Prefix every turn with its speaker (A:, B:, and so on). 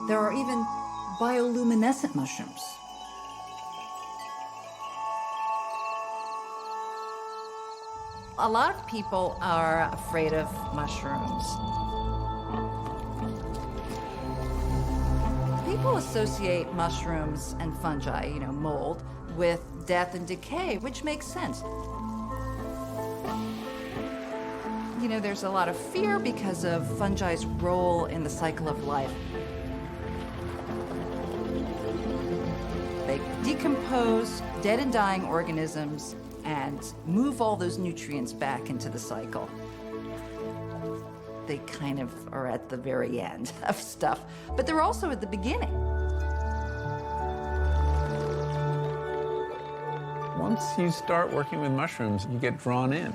A: There are even bioluminescent mushrooms. A lot of people are afraid of mushrooms. People associate mushrooms and fungi, mold, with death and decay, which makes sense. There's a lot of fear because of fungi's role in the cycle of life. They decompose dead and dying organisms and move all those nutrients back into the cycle. They kind of are at the very end of stuff, but they're also at the beginning.
B: Once you start working with mushrooms, you get drawn in.